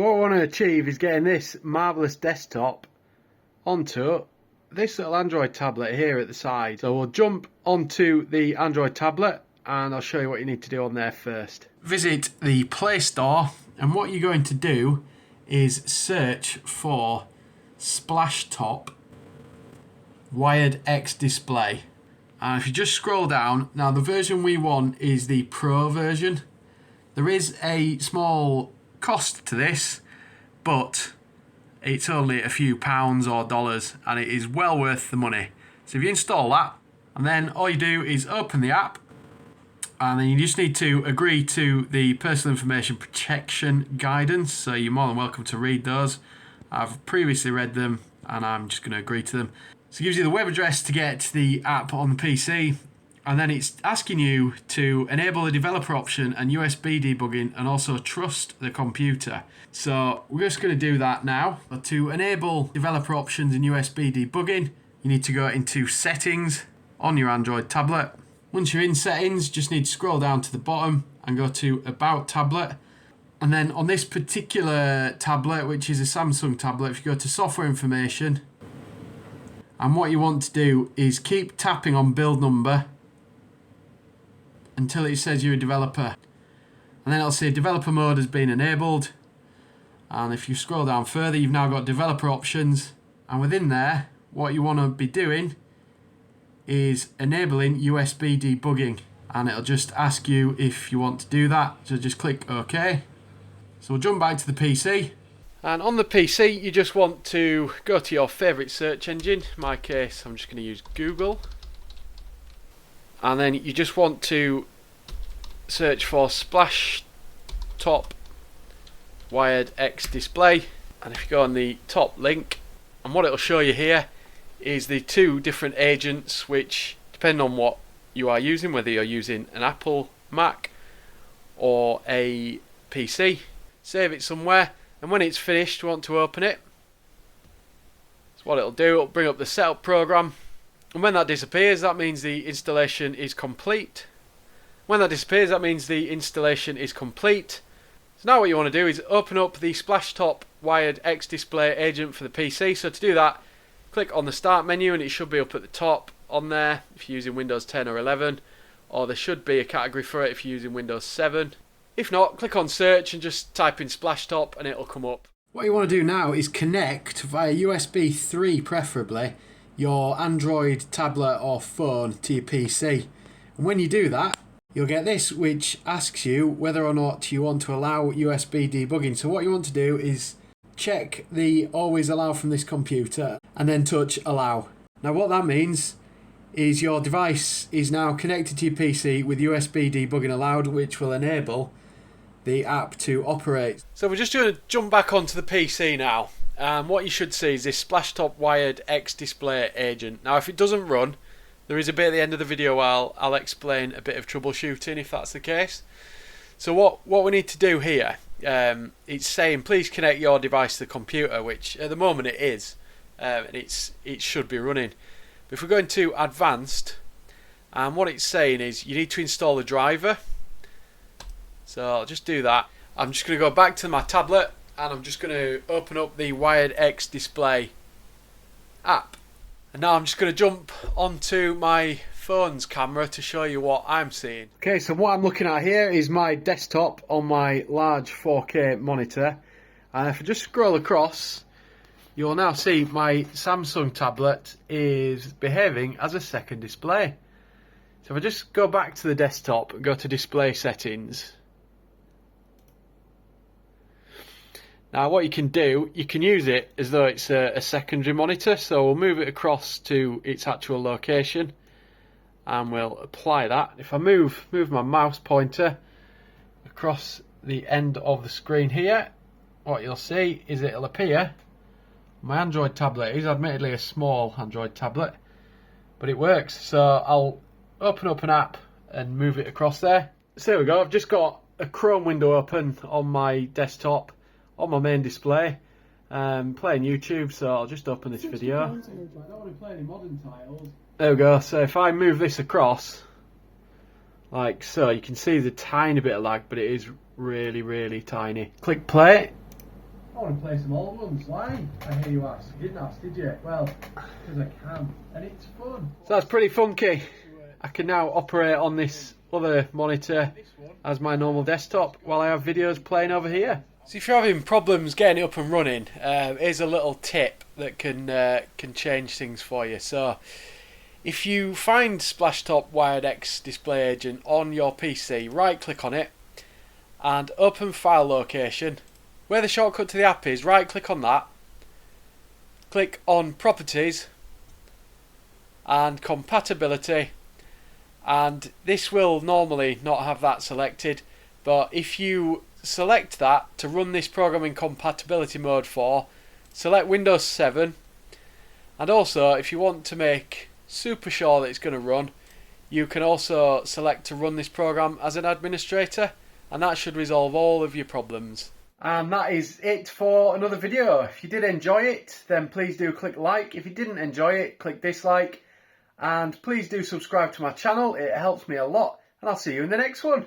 what we want to achieve is getting this marvellous desktop onto this little Android tablet here at the side. So we'll jump onto the Android tablet and I'll show you what you need to do on there first. Visit the Play Store, and what you're going to do is search for Splashtop Wired X Display. And if you just scroll down, now the version we want is the Pro version. There is a small cost to this, but it's only a few pounds or dollars, and it is well worth the money. So if you install that, and then all you do is open the app, and then you just need to agree to the personal information protection guidance. So you're more than welcome to read those. I've previously read them, and I'm just going to agree to them. So it gives you the web address to get the app on the PC, and then it's asking you to enable the developer option and USB debugging, and also trust the computer. So we're just going to do that now. But to enable developer options and USB debugging, you need to go into settings on your Android tablet. Once you're in settings, just need to scroll down to the bottom and go to About Tablet. And then on this particular tablet, which is a Samsung tablet, if you go to Software Information, and what you want to do is keep tapping on build number until it says you're a developer. And then it'll say developer mode has been enabled. And if you scroll down further, you've now got developer options. And within there, what you want to be doing is enabling USB debugging. And it'll just ask you if you want to do that. So just click OK. So we'll jump back to the PC. And on the PC, you just want to go to your favourite search engine. In my case, I'm just going to use Google. And then you just want to search for Splashtop Wired X Display. And if you go on the top link, and what it'll show you here is the two different agents, which depend on what you are using, whether you're using an Apple Mac or a PC. Save it somewhere, and when it's finished, you want to open it. So what it'll do, it'll bring up the setup program. And when that disappears, that means the installation is complete. When that disappears, that means the installation is complete. So now what you want to do is open up the Splashtop Wired X Display agent for the PC. So to do that, click on the Start menu, and it should be up at the top on there if you're using Windows 10 or 11. Or there should be a category for it if you're using Windows 7. If not, click on Search and just type in Splashtop and it'll come up. What you want to do now is connect via USB 3 preferably your Android tablet or phone to your PC. And when you do that, you'll get this, which asks you whether or not you want to allow USB debugging. So what you want to do is check the always allow from this computer and then touch allow. Now what that means is your device is now connected to your PC with USB debugging allowed, which will enable the app to operate. So we're just going to jump back onto the PC now. What you should see is this Splashtop Wired X Display agent. Now if it doesn't run, there is a bit at the end of the video where I'll explain a bit of troubleshooting if that's the case. So what we need to do here, it's saying please connect your device to the computer, which at the moment it is, and it should be running. But if we go into Advanced, and what it's saying is you need to install the driver. So I'll just do that. I'm just going to go back to my tablet, and I'm just going to open up the Wired X Display app. And now I'm just going to jump onto my phone's camera to show you what I'm seeing. Okay, so what I'm looking at here is my desktop on my large 4K monitor. And if I just scroll across, you'll now see my Samsung tablet is behaving as a second display. So if I just go back to the desktop and go to display settings. Now what you can do, you can use it as though it's a secondary monitor. So we'll move it across to its actual location and we'll apply that. If I move my mouse pointer across the end of the screen here, what you'll see is it'll appear my Android tablet. It is admittedly a small Android tablet, but it works. So I'll open up an app and move it across there. So there we go, I've just got a Chrome window open on my desktop on my main display, playing YouTube. So I'll just open this video. I don't want to play any modern titles. There we go. So if I move this across like so, you can see the tiny bit of lag, but it is really tiny. Click play, want to play some old ones. Why? I hear you ask. You didn't ask, did you? Well, because I can, and it's fun. So that's pretty funky. I can now operate on this other monitor as my normal desktop while I have videos playing over here. So if you're having problems getting it up and running, here's a little tip that can change things for you. So if you find Splashtop WiredX Display Agent on your PC, right click on it and open file location. Where the shortcut to the app is, right click on that, click on properties and compatibility, and this will normally not have that selected, but if you select that to run this program in compatibility mode for, select Windows 7, and also if you want to make super sure that it's going to run, you can also select to run this program as an administrator, and that should resolve all of your problems. And that is it for another video. If you did enjoy it, then please do click like. If you didn't enjoy it, click dislike. And please do subscribe to my channel. It helps me a lot. And I'll see you in the next one.